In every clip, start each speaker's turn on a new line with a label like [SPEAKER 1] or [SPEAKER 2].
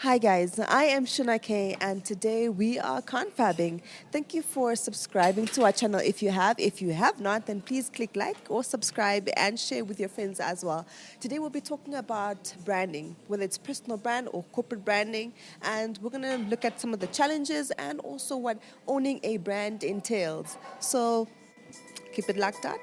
[SPEAKER 1] Hi guys, I am Tjuna K and today we are Confabbing. Thank you for subscribing to our channel if you have. If you have not, then please click like or subscribe and share with your friends as well. Today we'll be talking about branding, whether it's personal brand or corporate branding, and we're going to look at some of the challenges and also what owning a brand entails. So keep it locked on.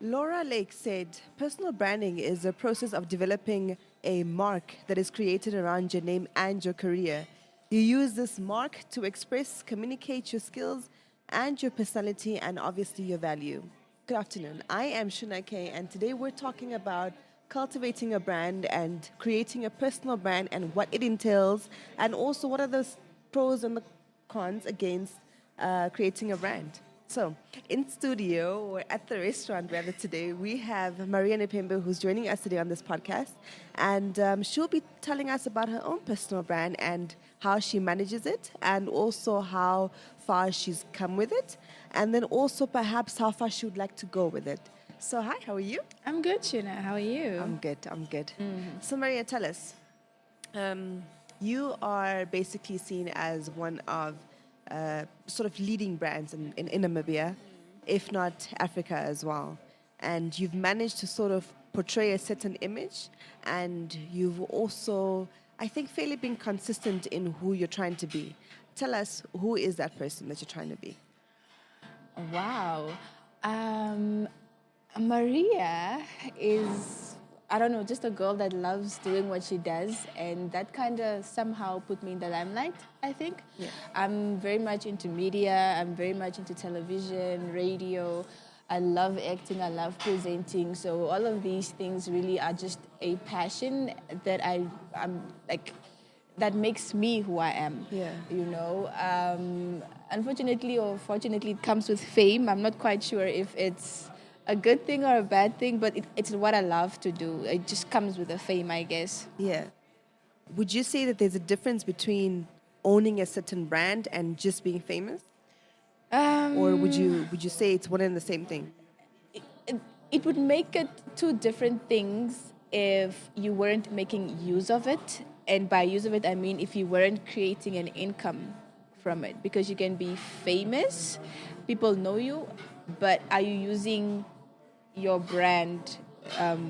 [SPEAKER 1] Laura Lake said, personal branding is a process of developing a mark that is created around your name and your career. You use this mark to express, communicate your skills and your personality and obviously your value. Good afternoon. I am Tjuna K and today we're talking about cultivating a brand and creating a personal brand and what it entails and also what are the pros and the cons against creating a brand. So, in studio, or at the restaurant rather today, we have Maria Nepembe who's joining us today on this podcast. And she'll be telling us about her own personal brand and how she manages it and also how far she's come with it. And then also perhaps how far she would like to go with it. So, hi, how are you?
[SPEAKER 2] I'm good, Tjuna. How are you?
[SPEAKER 1] I'm good. Mm-hmm. So, Maria, tell us. You are basically seen as one of sort of leading brands in Namibia, if not Africa as well. And you've managed to sort of portray a certain image, and you've also, I think, fairly been consistent in who you're trying to be. Tell us, who is that person that you're trying to be?
[SPEAKER 2] Wow. Maria is, I don't know, just a girl that loves doing what she does, and that kind of somehow put me in the limelight, I think.
[SPEAKER 1] Yeah.
[SPEAKER 2] I'm very much into media, I'm very much into television, radio. I love acting, I love presenting, so all of these things really are just a passion that I'm like, that makes me who I am.
[SPEAKER 1] Yeah.
[SPEAKER 2] You know, unfortunately or fortunately, it comes with fame. I'm not quite sure if it's a good thing or a bad thing, but it's what I love to do. It just comes with the fame, I guess.
[SPEAKER 1] Yeah. Would you say that there's a difference between owning a certain brand and just being famous? Or would you say it's one and the same thing?
[SPEAKER 2] It would make it two different things if you weren't making use of it. And by use of it, I mean if you weren't creating an income from it. Because you can be famous, people know you, but are you using your brand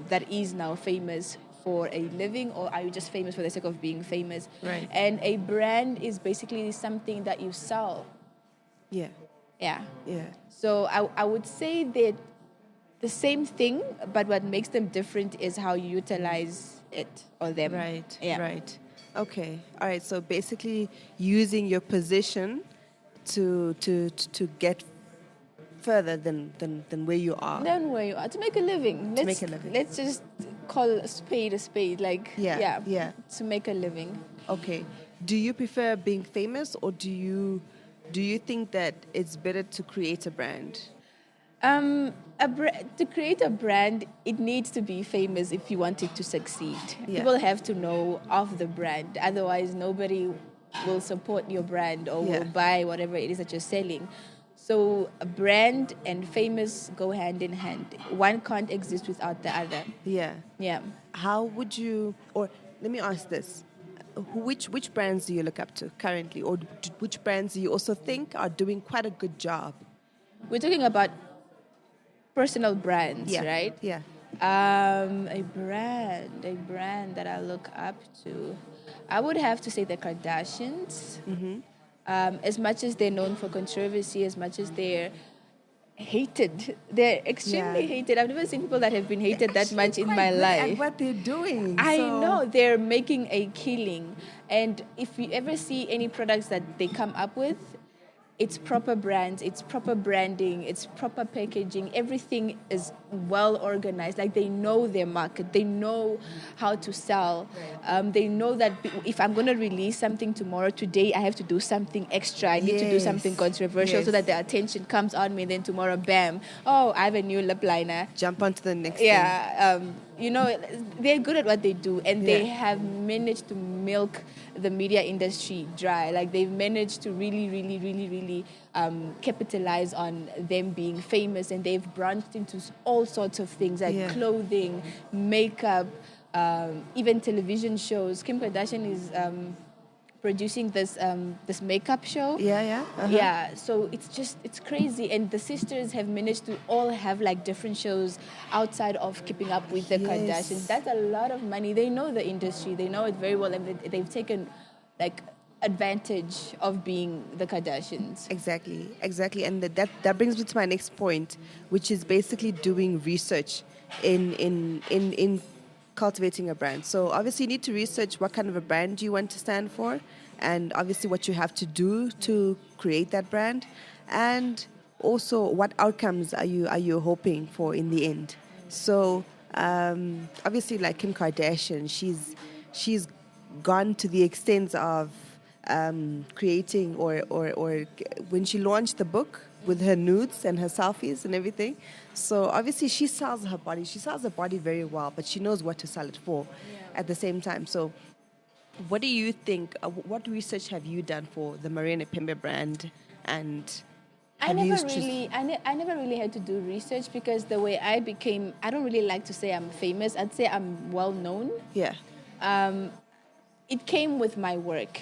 [SPEAKER 2] that is now famous for a living, or are you just famous for the sake of being famous?
[SPEAKER 1] Right.
[SPEAKER 2] And a brand is basically something that you sell.
[SPEAKER 1] Yeah.
[SPEAKER 2] Yeah.
[SPEAKER 1] Yeah.
[SPEAKER 2] So I would say that the same thing, but what makes them different is how you utilize it or them.
[SPEAKER 1] Right.
[SPEAKER 2] Yeah.
[SPEAKER 1] Right. Okay. All right. So basically, using your position to get further than where you are.
[SPEAKER 2] Then where you are to make a living.
[SPEAKER 1] Make a living.
[SPEAKER 2] Let's just call a spade a spade. Like
[SPEAKER 1] Yeah.
[SPEAKER 2] to make a living.
[SPEAKER 1] Okay. Do you prefer being famous, or do you think that it's better to create a brand?
[SPEAKER 2] To create a brand, it needs to be famous if you want it to succeed.
[SPEAKER 1] Yeah.
[SPEAKER 2] People have to know of the brand. Otherwise, nobody will support your brand or will buy whatever it is that you're selling. So a brand and famous go hand in hand. One can't exist without the other.
[SPEAKER 1] Yeah.
[SPEAKER 2] Yeah.
[SPEAKER 1] How would you, or let me ask this, which brands do you look up to currently, or which brands do you also think are doing quite a good job?
[SPEAKER 2] We're talking about personal brands, right?
[SPEAKER 1] Yeah.
[SPEAKER 2] A brand that I look up to. I would have to say the Kardashians.
[SPEAKER 1] Mm-hmm.
[SPEAKER 2] As much as they're known for controversy, as much as they're hated, they're extremely hated. I've never seen people that have been hated that much in my life.
[SPEAKER 1] And what they're doing.
[SPEAKER 2] I know they're making a killing, and if you ever see any products that they come up with, it's proper brands, it's proper branding, it's proper packaging. Everything is well organized. Like they know their market, they know how to sell. They know that if I'm going to release something tomorrow, today I have to do something extra. I need to do something controversial so that the attention comes on me. Then tomorrow, bam! Oh, I have a new lip liner.
[SPEAKER 1] Jump onto the next thing.
[SPEAKER 2] Yeah, they're good at what they do, and they
[SPEAKER 1] Yeah.
[SPEAKER 2] have managed to milk the media industry dry. Like, they've managed to really, really, really, really capitalize on them being famous, and they've branched into all sorts of things like
[SPEAKER 1] Yeah.
[SPEAKER 2] clothing, makeup, even television shows. Kim Kardashian is producing this makeup show.
[SPEAKER 1] Yeah, yeah. Uh-huh.
[SPEAKER 2] Yeah, so it's crazy, and the sisters have managed to all have like different shows outside of keeping up with the
[SPEAKER 1] Yes.
[SPEAKER 2] Kardashians. That's a lot of money. They know the industry, they know it very well, and they've taken like advantage of being the Kardashians.
[SPEAKER 1] Exactly. And that brings me to my next point, which is basically doing research in cultivating a brand. So obviously you need to research what kind of a brand you want to stand for, and obviously what you have to do to create that brand, and also what outcomes are you hoping for in the end. So obviously, like Kim Kardashian, she's gone to the extent of creating or when she launched the book with her nudes and her selfies and everything. So obviously she sells her body. She sells her body very well, but she knows what to sell it for at the same time. So what do you think? What research have you done for the Maria Nepembe brand? And
[SPEAKER 2] I never really had to do research, because the way I don't really like to say I'm famous. I'd say I'm well known.
[SPEAKER 1] Yeah.
[SPEAKER 2] It came with my work.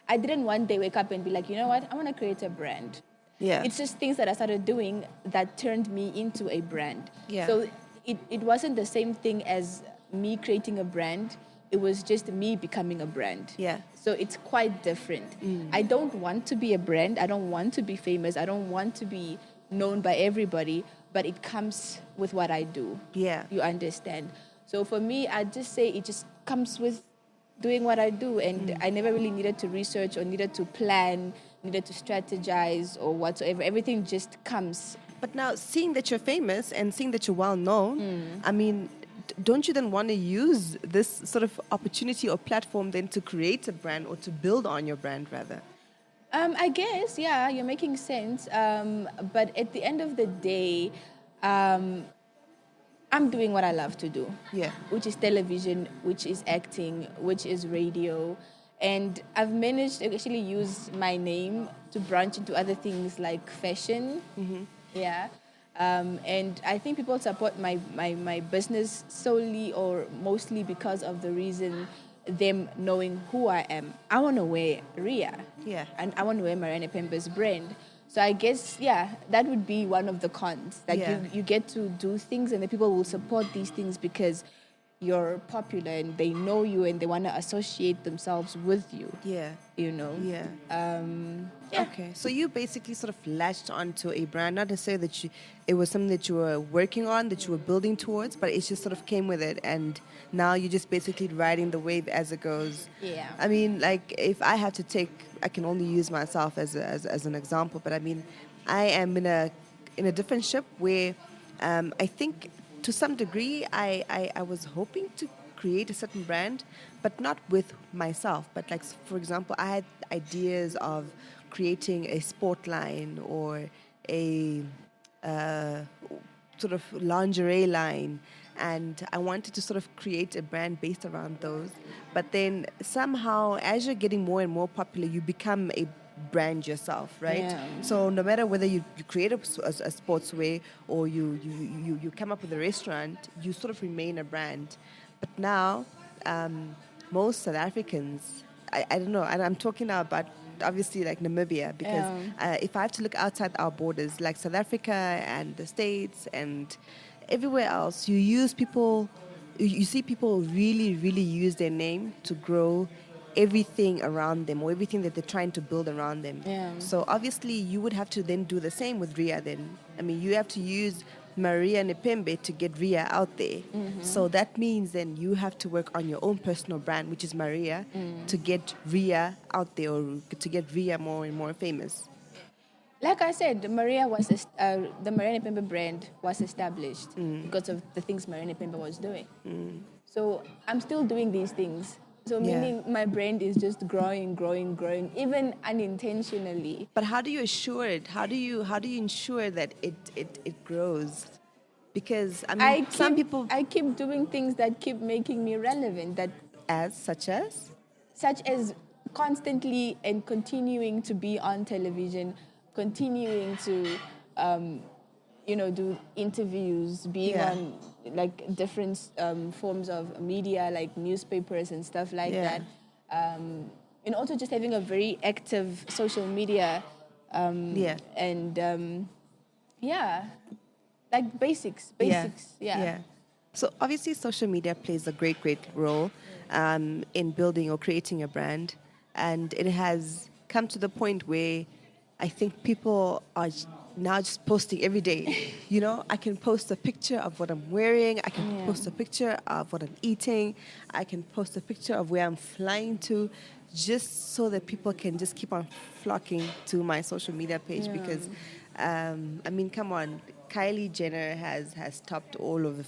[SPEAKER 2] I didn't one day wake up and be like, you know what, I want to create a brand.
[SPEAKER 1] Yeah.
[SPEAKER 2] It's just things that I started doing that turned me into a brand.
[SPEAKER 1] Yeah.
[SPEAKER 2] So it wasn't the same thing as me creating a brand. It was just me becoming a brand.
[SPEAKER 1] Yeah.
[SPEAKER 2] So it's quite different. I don't want to be a brand. I don't want to be famous. I don't want to be known by everybody, but it comes with what I do.
[SPEAKER 1] Yeah.
[SPEAKER 2] You understand? So for me, I'd just say it just comes with doing what I do, and I never really needed to research or needed to plan, needed to strategize or whatsoever. Everything just comes.
[SPEAKER 1] But now, seeing that you're famous and seeing that you're well known, I mean, don't you then want to use this sort of opportunity or platform then to create a brand or to build on your brand rather?
[SPEAKER 2] I guess, yeah, you're making sense. But at the end of the day, I'm doing what I love to do.
[SPEAKER 1] Yeah.
[SPEAKER 2] Which is television, which is acting, which is radio. And I've managed to actually use my name to branch into other things like fashion. Mm-hmm. Yeah. And I think people support my business solely or mostly because of the reason them knowing who I am. I want to wear Ria.
[SPEAKER 1] Yeah.
[SPEAKER 2] And I want to wear Maria Nepembe's brand. So I guess, yeah, that would be one of the cons. Like,
[SPEAKER 1] Yeah.
[SPEAKER 2] you get to do things and the people will support these things because you're popular and they know you and they want to associate themselves with you.
[SPEAKER 1] Yeah.
[SPEAKER 2] You know?
[SPEAKER 1] Yeah.
[SPEAKER 2] Yeah.
[SPEAKER 1] Okay. So you basically sort of latched onto a brand, not to say that it was something that you were working on, that you were building towards, but it just sort of came with it, and now you're just basically riding the wave as it goes.
[SPEAKER 2] Yeah.
[SPEAKER 1] I mean, like, if I have to I can only use myself as an example, but I mean, I am in a different ship where I think to some degree I was hoping to create a certain brand, but not with myself. But like, for example, I had ideas of creating a sport line or a sort of lingerie line, and I wanted to sort of create a brand based around those. But then somehow, as you're getting more and more popular, you become a brand yourself, right?
[SPEAKER 2] Yeah.
[SPEAKER 1] So no matter whether you create a sportswear or you come up with a restaurant, you sort of remain a brand. But now, most South Africans, I don't know, and I'm talking now about obviously like Namibia, because if I have to look outside our borders, like South Africa and the States and everywhere else, you see people really, really use their name to grow everything around them, or everything that they're trying to build around them.
[SPEAKER 2] Yeah.
[SPEAKER 1] So obviously you would have to then do the same with Ria then. I mean, you have to use Maria Nepembe to get Ria out there. Mm-hmm. So that means then you have to work on your own personal brand, which is Maria, to get Ria out there, or to get Ria more and more famous.
[SPEAKER 2] Like I said, the Maria Nepembe brand was established because of the things Maria Nepembe was doing. So I'm still doing these things. So meaning my brand is just growing, even unintentionally.
[SPEAKER 1] But how do you assure it? How do you ensure that it grows? Because I mean, some people,
[SPEAKER 2] I keep doing things that keep making me relevant. That
[SPEAKER 1] such
[SPEAKER 2] as constantly and continuing to be on television, continuing to, do interviews, being on like different forms of media, like newspapers and stuff like that. And also just having a very active social media. And like basics. Yeah.
[SPEAKER 1] So obviously social media plays a great role in building or creating a brand. And it has come to the point where I think people are now just posting every day. You know, I can post a picture of what I'm wearing. I can post a picture of what I'm eating. I can post a picture of where I'm flying to, just so that people can just keep on flocking to my social media page. Because, I mean, come on, Kylie Jenner has topped all of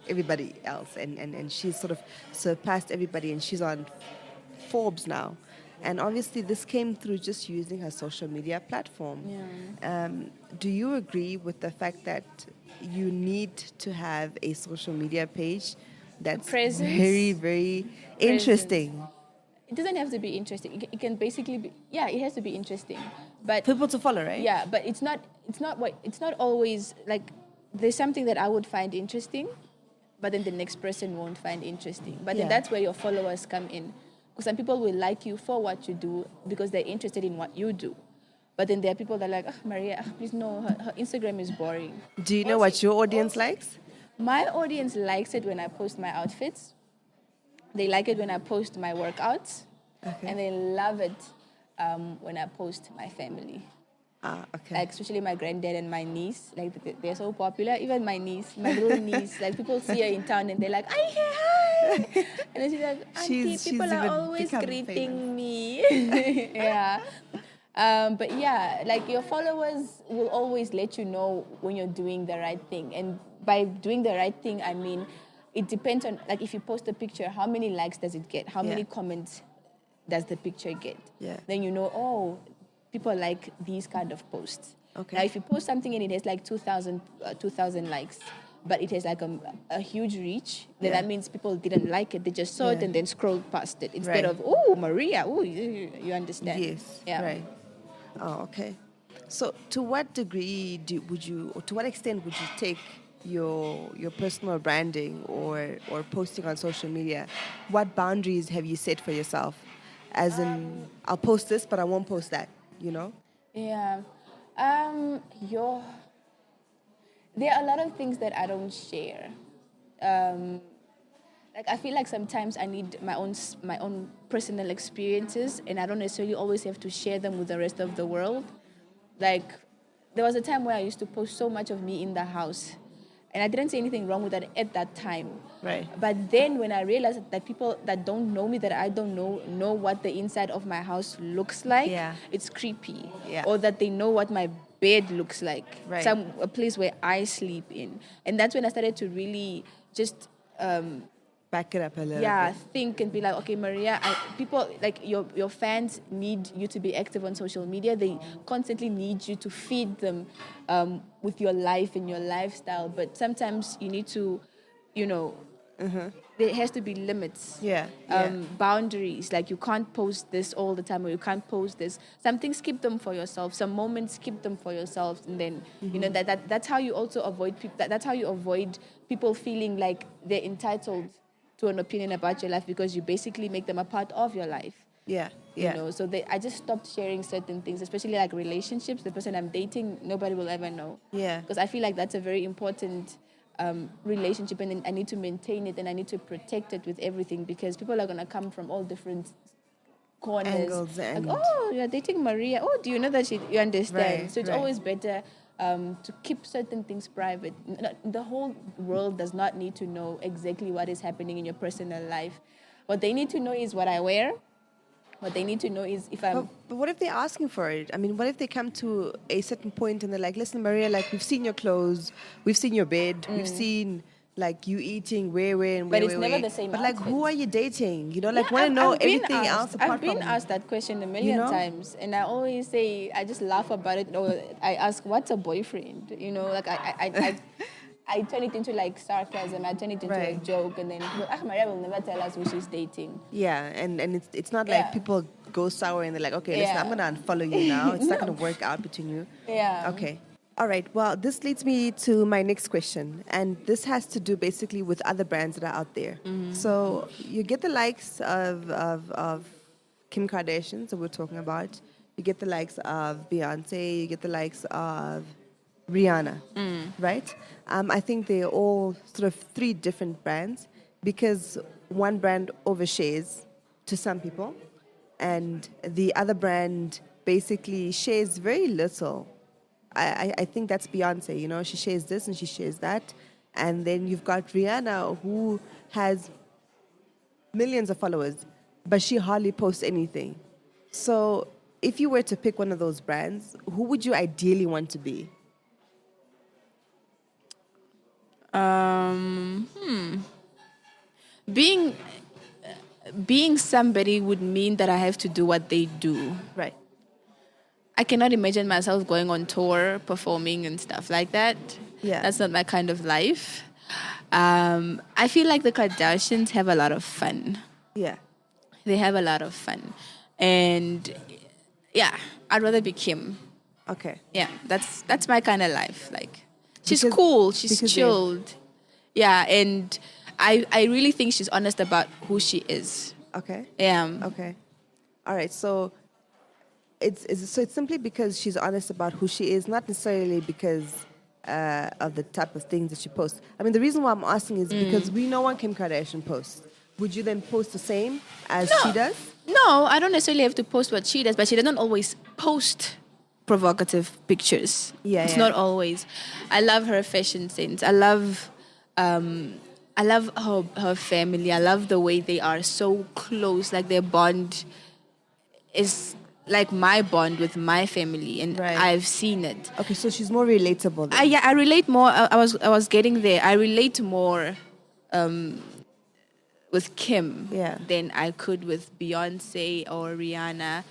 [SPEAKER 1] everybody else, and she's sort of surpassed everybody, and she's on Forbes now. And obviously this came through just using her social media platform. Do you agree with the fact that you need to have a social media page that's very, very interesting?
[SPEAKER 2] It doesn't have to be interesting. It can basically be, it has to be interesting. But
[SPEAKER 1] people to follow, right?
[SPEAKER 2] Yeah, but it's not always like, there's something that I would find interesting, but then the next person won't find interesting. But then that's where your followers come in. Because some people will like you for what you do because they're interested in what you do. But then there are people that are like, Maria, please no, her Instagram is boring.
[SPEAKER 1] Do you know what your audience likes?
[SPEAKER 2] My audience likes it when I post my outfits. They like it when I post my workouts. Okay. And they love it when I post my family.
[SPEAKER 1] Okay.
[SPEAKER 2] Like especially my granddad and my niece, like they're so popular. Even my niece, my little niece, like people see her in town and they're like, hi. And then she's like, Auntie, people are always greeting me. But yeah, like your followers will always let you know when you're doing the right thing. And by doing the right thing, I mean, it depends on, like if you post a picture, how many likes does it get? How many comments does the picture get? Then you know, people like these kind of posts. Okay. Now, if you post something and it has like 2,000 likes, but it has like a huge reach, then that means people didn't like it. They just saw it and then scrolled past it instead of, Maria, you understand?
[SPEAKER 1] Yes, right. Oh, okay. So to what degree or to what extent would you take your personal branding or posting on social media? What boundaries have you set for yourself? As in, I'll post this, but I won't post that. You know?
[SPEAKER 2] Yeah. There are a lot of things that I don't share. Like I feel like sometimes I need my own personal experiences, and I don't necessarily always have to share them with the rest of the world. Like there was a time where I used to post so much of me in the house, and I didn't say anything wrong with that at that time.
[SPEAKER 1] Right.
[SPEAKER 2] But then when I realized that people that don't know me, that I don't know what the inside of my house looks like, it's creepy. Yeah. Or that they know what my bed looks like, a place where I sleep in. And that's when I started to really just
[SPEAKER 1] back it up a little bit.
[SPEAKER 2] Think and be like, okay, Maria, people, like your fans need you to be active on social media. They constantly need you to feed them with your life and your lifestyle. But sometimes you need to, there has to be limits. Boundaries. Like you can't post this all the time, or you can't post this. Some things, keep them for yourself. Some moments, keep them for yourself. And then, that's how you also avoid that's how you avoid people feeling like they're entitled to an opinion about your life, because you basically make them a part of your life. So I just stopped sharing certain things, especially like relationships. The person I'm dating, nobody will ever know. Because I feel like that's a very important relationship, and I need to maintain it and I need to protect it with everything, because people are going to come from all different corners.
[SPEAKER 1] Angles
[SPEAKER 2] like, oh, you're dating Maria. Oh, do you know that you understand?
[SPEAKER 1] Right,
[SPEAKER 2] so it's always better to keep certain things private. The whole world does not need to know exactly what is happening in your personal life. What they need to know is what I wear. What they need to know is if I'm...
[SPEAKER 1] But what if they're asking for it? I mean, what if they come to a certain point and they're like, listen, Maria, like, we've seen your clothes, we've seen your bed, we've seen, like, you eating, where, and where,
[SPEAKER 2] But it's never the same
[SPEAKER 1] But, like,
[SPEAKER 2] outfit.
[SPEAKER 1] who are you dating? You know, like, want to know everything else apart
[SPEAKER 2] I've been
[SPEAKER 1] from...
[SPEAKER 2] asked that question a million times. And I always say, I just laugh about it. Or I ask, what's a boyfriend? You know, like, I turn it into like sarcasm. I turn it into a
[SPEAKER 1] Right.
[SPEAKER 2] joke, and then Maria will never tell us who she's dating.
[SPEAKER 1] Yeah, and it's not
[SPEAKER 2] Yeah.
[SPEAKER 1] like people go sour and they're like, okay, listen,
[SPEAKER 2] Yeah.
[SPEAKER 1] I'm gonna unfollow you now. It's not
[SPEAKER 2] No.
[SPEAKER 1] gonna work out between you.
[SPEAKER 2] Yeah.
[SPEAKER 1] Okay. All right. Well, this leads me to my next question, and this has to do basically with other brands that are out there. So you get the likes of Kim Kardashian, so we're talking about. You get the likes of Beyonce. You get the likes of Rihanna, right? I think they're all sort of three different brands because one brand overshares to some people, and the other brand basically shares very little. I think that's Beyonce, you know, she shares this and she shares that. And then you've got Rihanna, who has millions of followers, but she hardly posts anything. So if you were to pick one of those brands, who would you ideally want to be?
[SPEAKER 2] Being being somebody would mean that I have to do what they do.
[SPEAKER 1] Right.
[SPEAKER 2] I cannot imagine myself going on tour, performing and stuff like that.
[SPEAKER 1] Yeah.
[SPEAKER 2] That's not my kind of life. I feel like the Kardashians have a lot of fun.
[SPEAKER 1] Yeah.
[SPEAKER 2] They have a lot of fun. And yeah, I'd rather be Kim.
[SPEAKER 1] Okay.
[SPEAKER 2] Yeah, that's my kind of life. Like, she's
[SPEAKER 1] Because-
[SPEAKER 2] cool, she's
[SPEAKER 1] because
[SPEAKER 2] chilled. Yeah, and I really think she's honest about who she is.
[SPEAKER 1] Okay.
[SPEAKER 2] Yeah.
[SPEAKER 1] Okay. All right. So it's simply because she's honest about who she is, not necessarily because of the type of things that she posts. I mean, the reason why I'm asking is because we know what Kim Kardashian posts. Would you then post the same as she does?
[SPEAKER 2] No, I don't necessarily have to post what she does, but she doesn't always post provocative pictures.
[SPEAKER 1] Yeah,
[SPEAKER 2] It's
[SPEAKER 1] yeah.
[SPEAKER 2] not always. I love her fashion sense. I love her family. I love the way they are so close. Like, their bond is like my bond with my family, and
[SPEAKER 1] Right.
[SPEAKER 2] I've seen it.
[SPEAKER 1] Okay, so she's more relatable then.
[SPEAKER 2] I relate more. I was getting there. I relate more with Kim
[SPEAKER 1] Yeah.
[SPEAKER 2] than I could with Beyonce or Rihanna.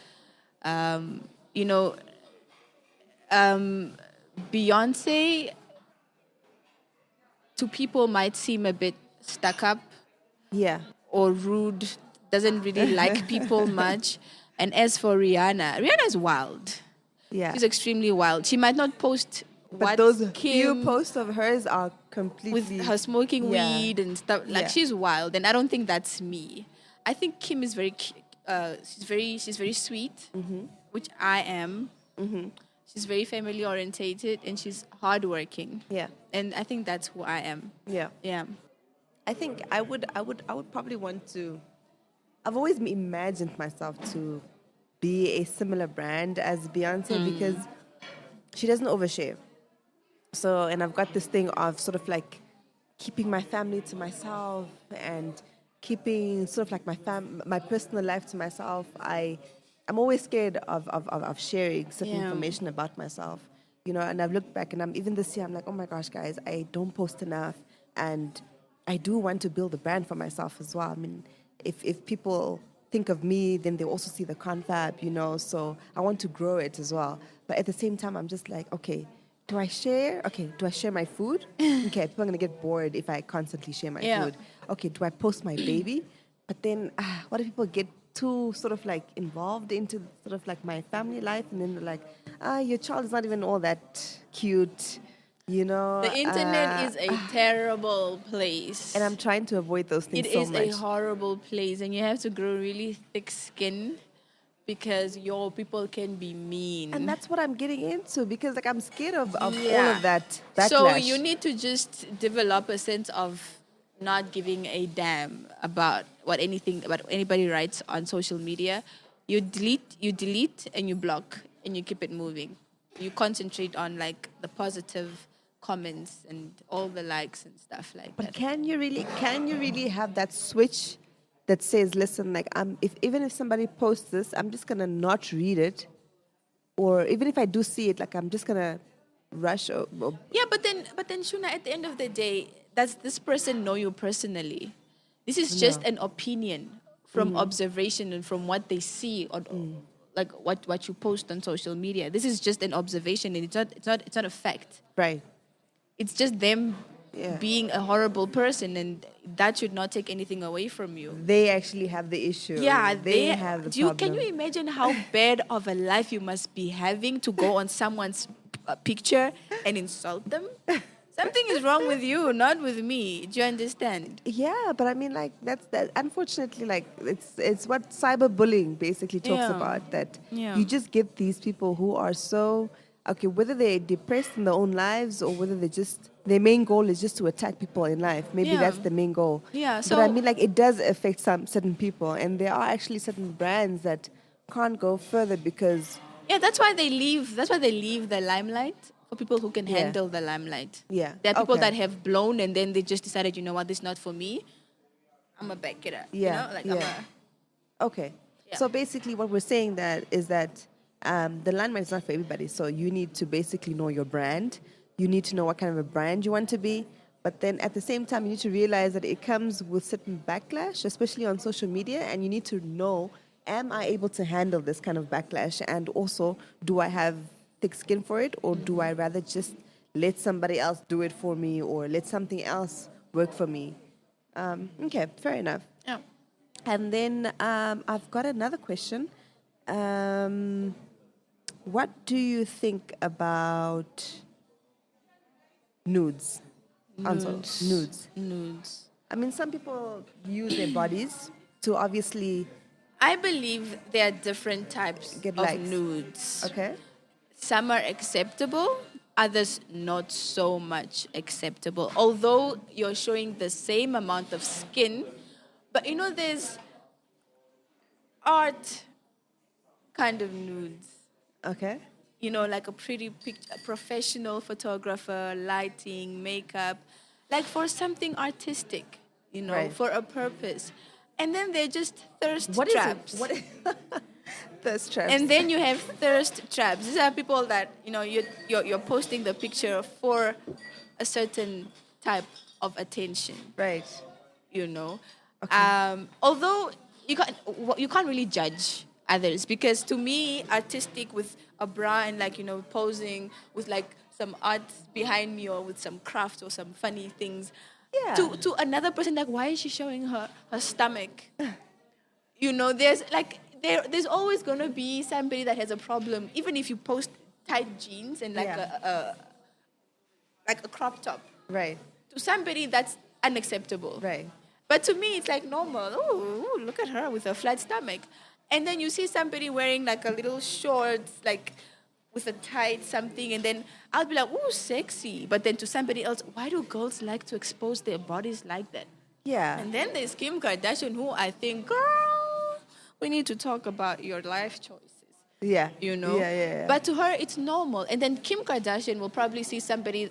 [SPEAKER 2] You know, Beyonce to people might seem a bit stuck up
[SPEAKER 1] Yeah.
[SPEAKER 2] or rude, doesn't really like people much. And as for Rihanna is wild.
[SPEAKER 1] Yeah.
[SPEAKER 2] She's extremely wild. She might not post
[SPEAKER 1] But
[SPEAKER 2] what
[SPEAKER 1] those few
[SPEAKER 2] Kim
[SPEAKER 1] posts of hers are
[SPEAKER 2] with
[SPEAKER 1] completely
[SPEAKER 2] her smoking
[SPEAKER 1] Yeah.
[SPEAKER 2] weed and stuff. Like,
[SPEAKER 1] Yeah.
[SPEAKER 2] she's wild, and I don't think that's me. I think Kim is she's very sweet, which I am. She's very family orientated, and she's hardworking.
[SPEAKER 1] Yeah.
[SPEAKER 2] And I think that's who I am.
[SPEAKER 1] Yeah.
[SPEAKER 2] Yeah.
[SPEAKER 1] I think I would probably want to. I've always imagined myself to be a similar brand as Beyonce because she doesn't overshare. So, and I've got this thing of sort of like keeping my family to myself and keeping sort of like my personal life to myself. I'm always scared of sharing certain
[SPEAKER 2] Yeah.
[SPEAKER 1] information about myself, you know. And I've looked back, and even this year, I'm like, oh my gosh, guys, I don't post enough, and I do want to build a brand for myself as well. I mean, if people think of me, then they also see the confab, you know. So I want to grow it as well. But at the same time, I'm just like, okay, do I share? Okay, do I share my food? Okay, people are gonna get bored if I constantly share my
[SPEAKER 2] Yeah.
[SPEAKER 1] food. Okay, do I post my baby? But then, what if people get too sort of like involved into sort of like my family life, and then they're like, your child is not even all that cute, you know?
[SPEAKER 2] The internet is a terrible place.
[SPEAKER 1] And I'm trying to avoid those things
[SPEAKER 2] It
[SPEAKER 1] so
[SPEAKER 2] is
[SPEAKER 1] much.
[SPEAKER 2] a horrible place, and you have to grow really thick skin because your people can be mean.
[SPEAKER 1] And that's what I'm getting into because like I'm scared of all
[SPEAKER 2] Yeah.
[SPEAKER 1] of that backlash.
[SPEAKER 2] So you need to just develop a sense of not giving a damn about what anybody writes on social media. You delete, and you block, and you keep it moving. You concentrate on like the positive comments and all the likes and stuff like
[SPEAKER 1] But
[SPEAKER 2] that.
[SPEAKER 1] can you really have that switch that says, listen, like even if somebody posts this, I'm just gonna not read it, or even if I do see it, like I'm just gonna rush or
[SPEAKER 2] Yeah, but then Tjuna, at the end of the day, does this person know you personally? This is just an opinion from observation and from what they see on like what you post on social media. This is just an observation, and it's not a fact.
[SPEAKER 1] right.
[SPEAKER 2] It's just them being a horrible person, and that should not take anything away from you.
[SPEAKER 1] They actually have the issue.
[SPEAKER 2] Yeah,
[SPEAKER 1] they have the problem.
[SPEAKER 2] Can you imagine how bad of a life you must be having to go on someone's picture and insult them? Something is wrong with you, not with me. Do you understand?
[SPEAKER 1] Yeah, but I mean, like that. Unfortunately, like it's what cyberbullying basically talks about. That you just get these people who are so okay, whether they're depressed in their own lives or whether their main goal is just to attack people in life. Maybe that's the main goal.
[SPEAKER 2] Yeah.
[SPEAKER 1] But I mean, like it does affect some certain people, and there are actually certain brands that can't go further because
[SPEAKER 2] that's why they leave. That's why they leave the limelight. For people who can handle the limelight.
[SPEAKER 1] Yeah.
[SPEAKER 2] There are people that have blown and then they just decided, you know what, this is not for me. I'm going to back it up.
[SPEAKER 1] Yeah.
[SPEAKER 2] You know?
[SPEAKER 1] Okay. Yeah. So basically what we're saying is that the limelight is not for everybody. So you need to basically know your brand. You need to know what kind of a brand you want to be. But then at the same time, you need to realize that it comes with certain backlash, especially on social media. And you need to know, am I able to handle this kind of backlash? And also, do I have thick skin for it, or do I rather just let somebody else do it for me, or let something else work for me? Okay, fair enough.
[SPEAKER 2] Yeah.
[SPEAKER 1] And then I've got another question. What do you think about nudes? Nudes. I mean, some people use their bodies to obviously.
[SPEAKER 2] I believe there are different types of
[SPEAKER 1] likes.
[SPEAKER 2] nudes.
[SPEAKER 1] Okay.
[SPEAKER 2] Some are acceptable, others not so much acceptable. Although you're showing the same amount of skin, but you know, there's art kind of nudes.
[SPEAKER 1] Okay.
[SPEAKER 2] You know, like a pretty picture, a professional photographer, lighting, makeup, like for something artistic, you know, for a purpose. And then they're just thirst traps.
[SPEAKER 1] What is thirst traps.
[SPEAKER 2] And then you have thirst traps. These are people that, you know, you're posting the picture for a certain type of attention.
[SPEAKER 1] Right.
[SPEAKER 2] You know.
[SPEAKER 1] Okay.
[SPEAKER 2] Although you can't really judge others, because to me, artistic with a bra and like, you know, posing with like some art behind me or with some craft or some funny things.
[SPEAKER 1] Yeah.
[SPEAKER 2] To another person, like, why is she showing her stomach? You know, there's always going to be somebody that has a problem, even if you post tight jeans and like a crop top.
[SPEAKER 1] Right.
[SPEAKER 2] To somebody, that's unacceptable.
[SPEAKER 1] Right.
[SPEAKER 2] But to me, it's like normal. Oh, look at her with a flat stomach. And then you see somebody wearing like a little shorts, like with a tight something, and then I'll be like, ooh, sexy. But then to somebody else, why do girls like to expose their bodies like that?
[SPEAKER 1] Yeah.
[SPEAKER 2] And then there's Kim Kardashian, who I think, girl, we need to talk about your life choices.
[SPEAKER 1] Yeah.
[SPEAKER 2] You know?
[SPEAKER 1] Yeah.
[SPEAKER 2] But to her, it's normal. And then Kim Kardashian will probably see somebody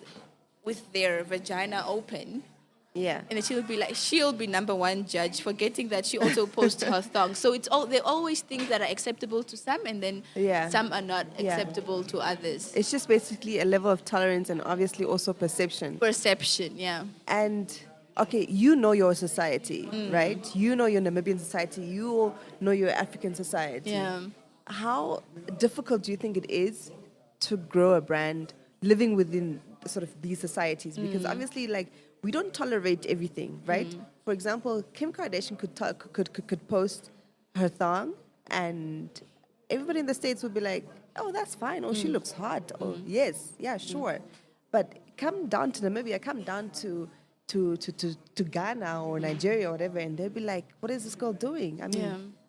[SPEAKER 2] with their vagina open.
[SPEAKER 1] Yeah.
[SPEAKER 2] And then she'll be number one judge, forgetting that she also posts her thong. So there are always things that are acceptable to some, and then some are not acceptable to others.
[SPEAKER 1] It's just basically a level of tolerance and obviously also perception.
[SPEAKER 2] Perception, yeah.
[SPEAKER 1] And okay, you know your society, right? You know your Namibian society. You know your African society.
[SPEAKER 2] Yeah.
[SPEAKER 1] How difficult do you think it is to grow a brand living within sort of these societies? Because obviously, like, we don't tolerate everything, right? For example, Kim Kardashian could post her thong, and everybody in the States would be like, "Oh, that's fine. Oh, she looks hot. Oh, yes, yeah, sure." But come down to Namibia, come down to Ghana or Nigeria or whatever, and they'll be like, "What is this girl doing?"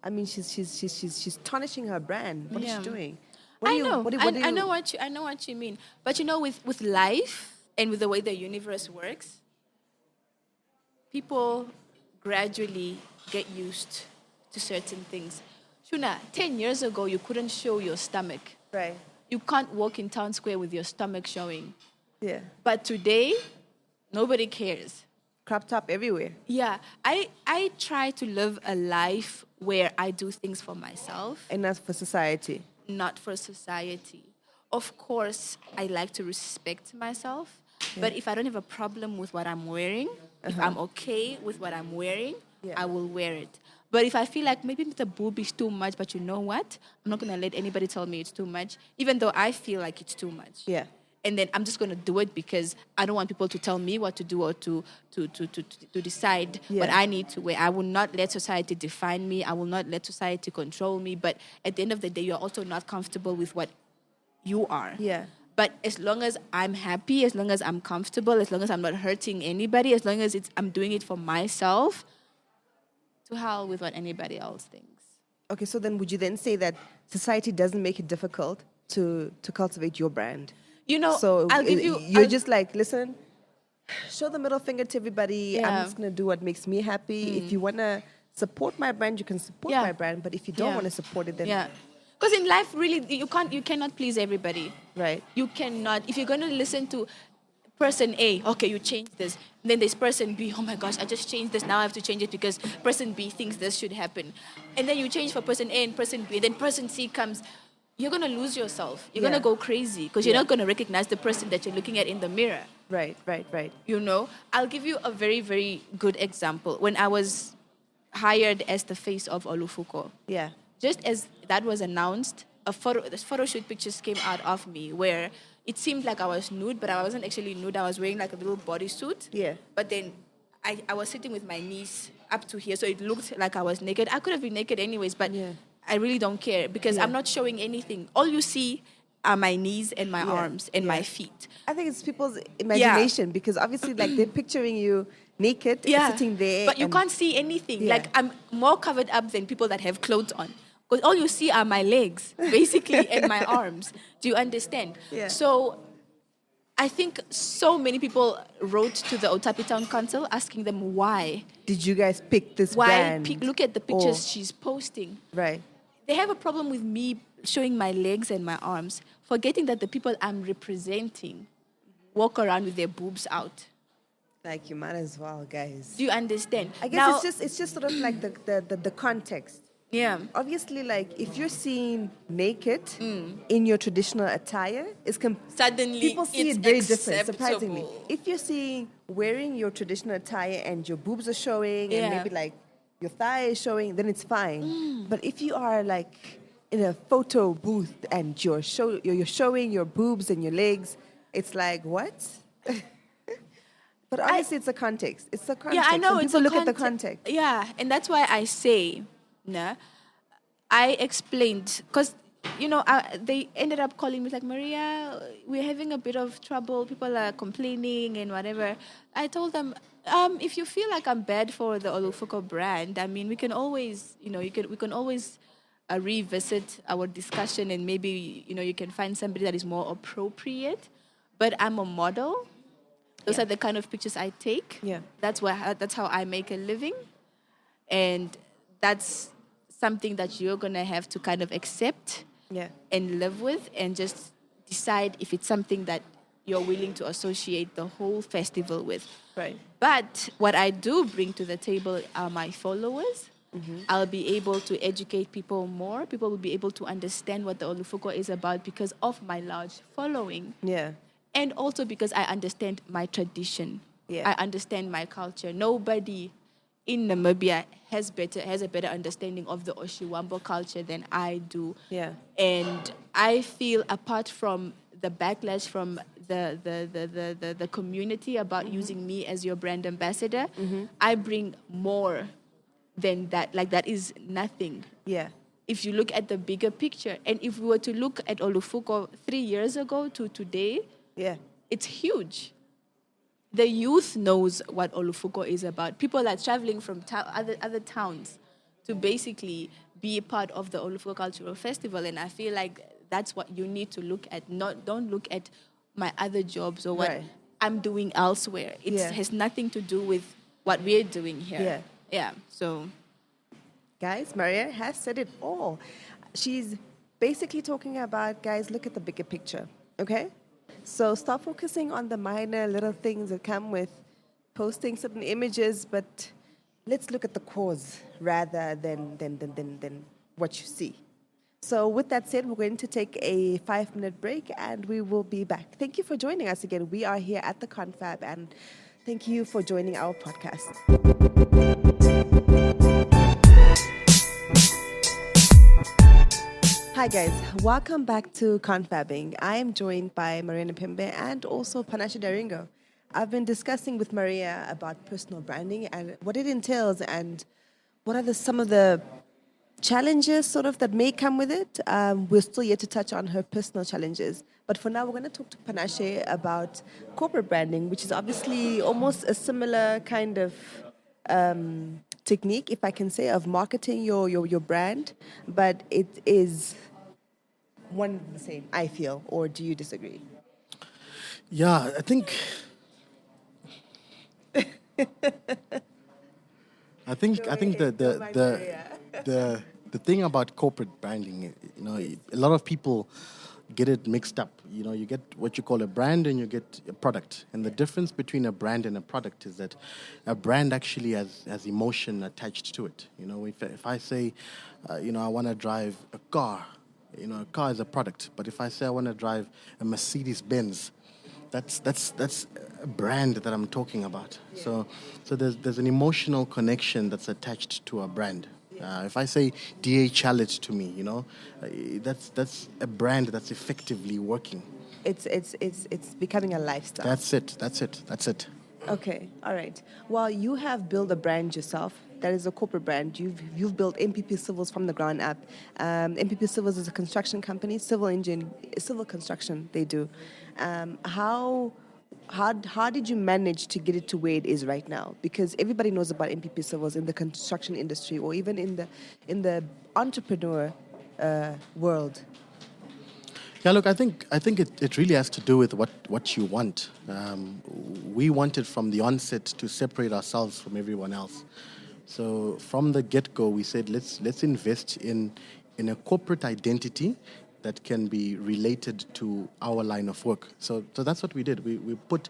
[SPEAKER 1] I mean, she's tarnishing her brand. What is she doing?
[SPEAKER 2] I know what you mean. But you know, with life and with the way the universe works, people gradually get used to certain things. Tjuna, 10 years ago, you couldn't show your stomach.
[SPEAKER 1] Right.
[SPEAKER 2] You can't walk in town square with your stomach showing.
[SPEAKER 1] Yeah.
[SPEAKER 2] But today, nobody cares.
[SPEAKER 1] Crop top everywhere.
[SPEAKER 2] Yeah. I try to live a life where I do things for myself.
[SPEAKER 1] And not for society.
[SPEAKER 2] Not for society. Of course, I like to respect myself. But if I don't have a problem with what I'm wearing, if I'm okay with what I'm wearing, I will wear it. But if I feel like maybe the boob is too much, but you know what? I'm not going to let anybody tell me it's too much, even though I feel like it's too much.
[SPEAKER 1] Yeah.
[SPEAKER 2] and then I'm just going to do it because I don't want people to tell me what to do or to decide what I need to wear. I will not let society define me. I will not let society control me. But at the end of the day, you're also not comfortable with what you are.
[SPEAKER 1] Yeah.
[SPEAKER 2] But as long as I'm happy, as long as I'm comfortable, as long as I'm not hurting anybody, as long as I'm doing it for myself, to hell with what anybody else thinks.
[SPEAKER 1] Okay, so then would you then say that society doesn't make it difficult to cultivate your brand?
[SPEAKER 2] You know,
[SPEAKER 1] So
[SPEAKER 2] I'll give you...
[SPEAKER 1] you're just like, listen, show the middle finger to everybody.
[SPEAKER 2] Yeah.
[SPEAKER 1] I'm just going to do what makes me happy. If you want to support my brand, you can support my brand. But if you don't want to support it, then...
[SPEAKER 2] Yeah. Because in life, really, you cannot please everybody.
[SPEAKER 1] Right.
[SPEAKER 2] You cannot. If you're going to listen to person A, okay, you change this. And then there's person B, oh my gosh, I just changed this. Now I have to change it because person B thinks this should happen. And then you change for person A and person B. Then person C comes. You're going to lose yourself. You're going to go crazy because you're not going to recognize the person that you're looking at in the mirror.
[SPEAKER 1] Right.
[SPEAKER 2] You know, I'll give you a very, very good example. When I was hired as the face of Olufuko,
[SPEAKER 1] Yeah.
[SPEAKER 2] just as that was announced, this photo shoot pictures came out of me where it seemed like I was nude, but I wasn't actually nude. I was wearing like a little bodysuit.
[SPEAKER 1] Yeah.
[SPEAKER 2] But then I was sitting with my knees up to here, so it looked like I was naked. I could have been naked anyways, but I really don't care because I'm not showing anything. All you see are my knees and my arms and my feet.
[SPEAKER 1] I think it's people's imagination because obviously like they're picturing you naked sitting there.
[SPEAKER 2] But you can't see anything.
[SPEAKER 1] Yeah.
[SPEAKER 2] Like I'm more covered up than people that have clothes on. Because all you see are my legs, basically, and my arms. Do you understand?
[SPEAKER 1] Yeah.
[SPEAKER 2] So I think so many people wrote to the Otapi Town Council asking them why.
[SPEAKER 1] Did you guys pick this brand?
[SPEAKER 2] Look at the pictures she's posting.
[SPEAKER 1] Right.
[SPEAKER 2] They have a problem with me showing my legs and my arms, forgetting that the people I'm representing walk around with their boobs out.
[SPEAKER 1] Like you might as well, guys.
[SPEAKER 2] Do you understand?
[SPEAKER 1] I guess it's just sort of like the context.
[SPEAKER 2] Yeah.
[SPEAKER 1] Obviously, like if you're seen naked in your traditional attire,
[SPEAKER 2] Suddenly
[SPEAKER 1] people see
[SPEAKER 2] it's
[SPEAKER 1] it very different.
[SPEAKER 2] acceptable.
[SPEAKER 1] Surprisingly, if you're seeing wearing your traditional attire and your boobs are showing and maybe like your thigh is showing, then it's fine. But if you are like in a photo booth and you're showing your boobs and your legs, it's like what? But obviously, it's a context. It's the context.
[SPEAKER 2] Yeah, I know.
[SPEAKER 1] And
[SPEAKER 2] It's
[SPEAKER 1] people look at the context.
[SPEAKER 2] Yeah, and that's why I say, I explained because they ended up calling me like, Maria, we're having a bit of trouble. People are complaining and whatever. I told them, if you feel like I'm bad for the Olufuko brand, I mean, we can always, we can always revisit our discussion and maybe you can find somebody that is more appropriate. But I'm a model. Those are the kind of pictures I take.
[SPEAKER 1] Yeah.
[SPEAKER 2] That's how I make a living. And that's something that you're going to have to kind of accept and live with and just decide if it's something that you're willing to associate the whole festival with.
[SPEAKER 1] Right.
[SPEAKER 2] But what I do bring to the table are my followers. Mm-hmm. I'll be able to educate people more. People will be able to understand what the Olufuko is about because of my large following.
[SPEAKER 1] Yeah.
[SPEAKER 2] And also because I understand my tradition.
[SPEAKER 1] Yeah.
[SPEAKER 2] I understand my culture. Nobody in Namibia has a better understanding of the Oshiwambo culture than I do.
[SPEAKER 1] Yeah.
[SPEAKER 2] And I feel apart from the backlash from the community about using me as your brand ambassador, I bring more than that. Like that is nothing.
[SPEAKER 1] Yeah.
[SPEAKER 2] If you look at the bigger picture, and if we were to look at Olufuko 3 years ago to today, it's huge. The youth knows what Olufuko is about. People are traveling from other towns to basically be a part of the Olufuko Cultural Festival, and I feel like that's what you need to look at. Don't look at my other jobs or what I'm doing elsewhere. It has nothing to do with what we're doing here. Yeah. So,
[SPEAKER 1] guys, Maria has said it all. She's basically talking about, guys, look at the bigger picture, okay? So stop focusing on the minor little things that come with posting certain images, but let's look at the cause rather than what you see. So with that said, we're going to take a 5-minute break and we will be back. Thank you for joining us again. We are here at the Confab and thank you for joining our podcast. Hi guys, welcome back to Confabbing. I am joined by Maria Nepembe and also Panashe Daringo. I've been discussing with Maria about personal branding and what it entails and what are some of the challenges sort of that may come with it. We're still yet to touch on her personal challenges. But for now, we're going to talk to Panashe about corporate branding, which is obviously almost a similar kind of technique, if I can say, of marketing your brand. But it is one and the same, I feel. Or do you disagree?
[SPEAKER 3] Yeah, I think the thing about corporate branding, a lot of people get it mixed up. You get what you call a brand and you get a product. And the difference between a brand and a product is that a brand actually has emotion attached to it. If I say, I want to drive a car, a car is a product. But if I say I want to drive a Mercedes Benz, that's a brand that I'm talking about. Yeah. So there's an emotional connection that's attached to a brand. If I say DHL it to me, that's a brand that's effectively working.
[SPEAKER 1] It's becoming a lifestyle.
[SPEAKER 3] That's it.
[SPEAKER 1] Okay, all right. Well, you have built a brand yourself. That is a corporate brand. You've built MPP Civils from the ground up. MPP Civils is a construction company, civil construction they do. How did you manage to get it to where it is right now? Because everybody knows about MPP Civils in the construction industry or even in the entrepreneur world.
[SPEAKER 3] Yeah, look, I think it really has to do with what you want. We wanted from the onset to separate ourselves from everyone else. So from the get-go, we said let's invest in a corporate identity that can be related to our line of work. So that's what we did. We put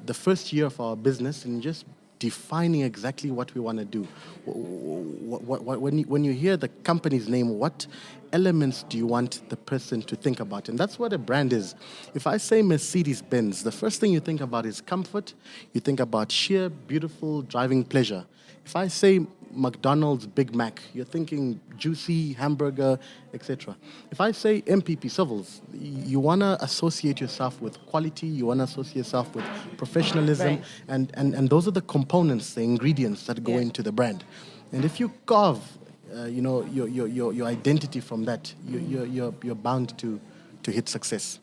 [SPEAKER 3] the first year of our business in just defining exactly what we want to do. When you hear the company's name, what elements do you want the person to think about? And that's what a brand is. If I say Mercedes-Benz, the first thing you think about is comfort. You think about sheer, beautiful driving pleasure. If I say McDonald's Big Mac, you're thinking juicy hamburger, etc. If I say MPP Civils, you want to associate yourself with quality, you want to associate yourself with professionalism, right. and those are the components, the ingredients that go into the brand. And if you carve, your identity from that, you're bound to hit success.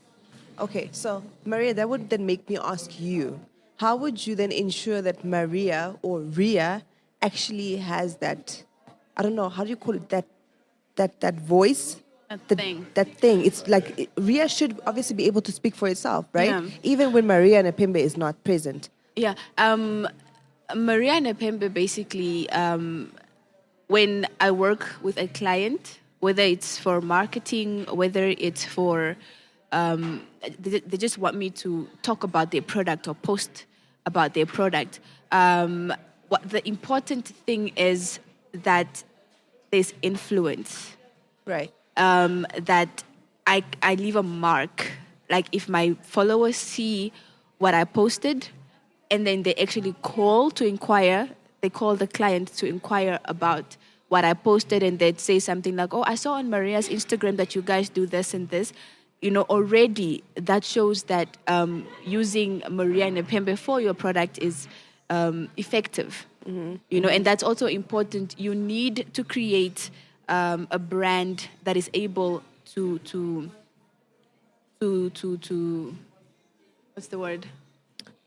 [SPEAKER 1] Okay, so Maria, that would then make me ask you, how would you then ensure that Maria or Ria actually has that, I don't know, how do you call it, that voice? That thing. It's like Ria should obviously be able to speak for itself, right?
[SPEAKER 4] Yeah.
[SPEAKER 1] Even when Maria Nepembe is not present.
[SPEAKER 4] Yeah. Maria Nepembe basically, when I work with a client, whether it's for marketing, whether it's for, they just want me to talk about their product or post about their product. What the important thing is that there's influence.
[SPEAKER 1] Right.
[SPEAKER 4] That I leave a mark. Like if my followers see what I posted and then they actually call to inquire, they call the client to inquire about what I posted and they'd say something like, oh, I saw on Maria's Instagram that you guys do this and this. Already that shows that using Maria Nepembe for your product is effective. Mm-hmm. And that's also important. You need to create a brand that is able to what's the word?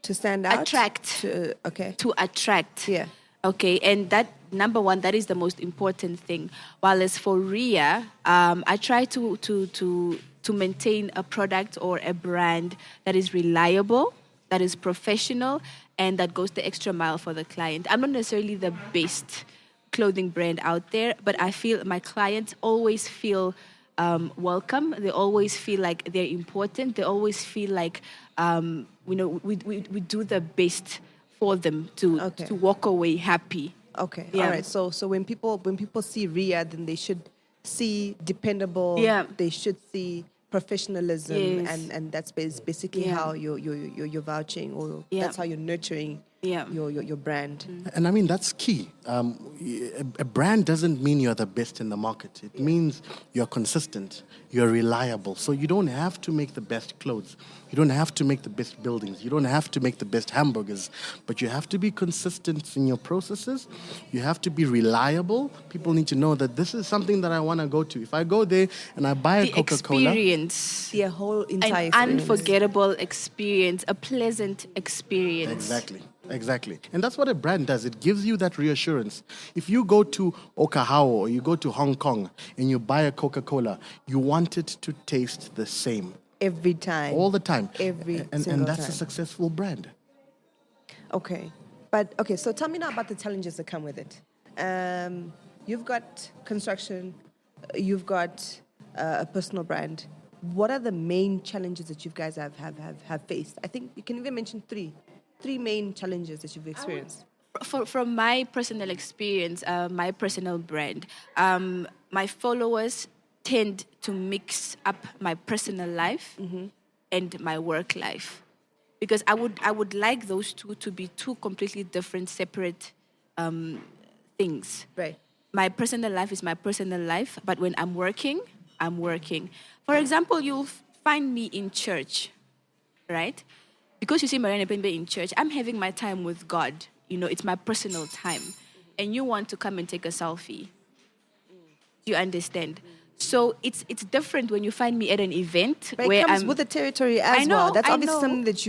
[SPEAKER 1] To stand out?
[SPEAKER 4] Attract. To attract.
[SPEAKER 1] Yeah.
[SPEAKER 4] Okay, and that, number one, that is the most important thing. While as for Ria, I try to maintain a product or a brand that is reliable, that is professional, and that goes the extra mile for the client. I'm not necessarily the best clothing brand out there, but I feel my clients always feel welcome. They always feel like they're important. They always feel like we do the best for them to walk away happy.
[SPEAKER 1] Okay,
[SPEAKER 4] yeah.
[SPEAKER 1] All right. So when people see Ria, then they should see dependable.
[SPEAKER 4] Yeah.
[SPEAKER 1] They should see professionalism,
[SPEAKER 4] yes.
[SPEAKER 1] and that's basically how you're vouching, or that's how you're nurturing
[SPEAKER 4] Yeah.
[SPEAKER 1] your brand.
[SPEAKER 3] And I mean, that's key. A brand doesn't mean you're the best in the market. It means you're consistent, you're reliable. So you don't have to make the best clothes. You don't have to make the best buildings. You don't have to make the best hamburgers. But you have to be consistent in your processes. You have to be reliable. People need to know that this is something that I want to go to. If I go there and I buy a
[SPEAKER 4] The
[SPEAKER 3] Coca-Cola...
[SPEAKER 4] experience.
[SPEAKER 1] The whole entire
[SPEAKER 4] An
[SPEAKER 1] experience.
[SPEAKER 4] unforgettable experience, a pleasant experience.
[SPEAKER 3] Exactly. And that's what a brand does. It gives you that reassurance. If you go to Okahao or you go to Hong Kong and you buy a Coca-Cola, you want it to taste the same.
[SPEAKER 1] Every time.
[SPEAKER 3] All the time.
[SPEAKER 1] Every
[SPEAKER 3] and
[SPEAKER 1] single
[SPEAKER 3] that's
[SPEAKER 1] time.
[SPEAKER 3] a successful brand.
[SPEAKER 1] Okay. So tell me now about the challenges that come with it. You've got construction, you've got a personal brand. What are the main challenges that you guys have faced? I think you can even mention three main challenges that you've experienced.
[SPEAKER 4] From my personal experience, my personal brand, my followers tend to mix up my personal life and my work life, because I would like those two to be two completely different, separate things.
[SPEAKER 1] Right.
[SPEAKER 4] My personal life is my personal life, but when I'm working, I'm working. For example, you'll find me in church, right? Because you see Maria Nepembe in church, I'm having my time with God. You know, it's my personal time. And you want to come and take a selfie. You understand? So it's different when you find me at an event
[SPEAKER 1] But
[SPEAKER 4] where
[SPEAKER 1] it comes
[SPEAKER 4] I'm
[SPEAKER 1] with the territory as well. That's obviously something that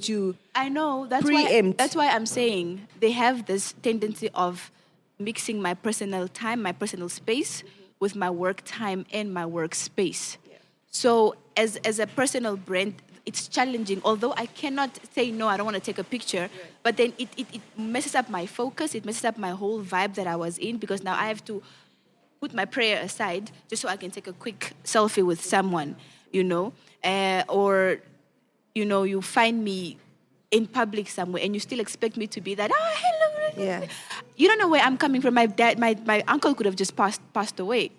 [SPEAKER 1] you
[SPEAKER 4] I know.
[SPEAKER 1] preempt.
[SPEAKER 4] That's why I'm saying they have this tendency of mixing my personal time, my personal space, with my work time and my workspace. Yeah. So as a personal brand, it's challenging. Although I cannot say no, I don't want to take a picture, but then it messes up my focus. It messes up my whole vibe that I was in, because now I have to put my prayer aside just so I can take a quick selfie with someone, you know, or you know, you find me in public somewhere and you still expect me to be that, oh, hello.
[SPEAKER 1] Yeah.
[SPEAKER 4] You don't know where I'm coming from. My dad, my uncle could have just passed away.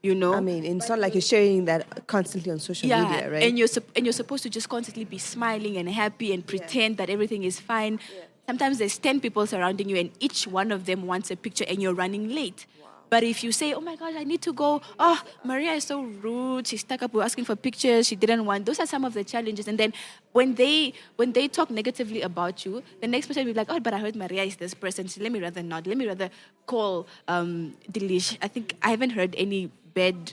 [SPEAKER 4] You know?
[SPEAKER 1] I mean, it's not like you're sharing that constantly on social media, right?
[SPEAKER 4] And you're supposed to just constantly be smiling and happy and pretend that everything is fine. Yeah. Sometimes there's 10 people surrounding you and each one of them wants a picture and you're running late. Wow. But if you say, oh my gosh, I need to go. Oh, Maria is so rude. She stuck up with asking for pictures. She didn't want. Those are some of the challenges. And then when they talk negatively about you, the next person will be like, oh, but I heard Maria is this person. So let me rather not. Let me rather call Delish. I think I haven't heard any bad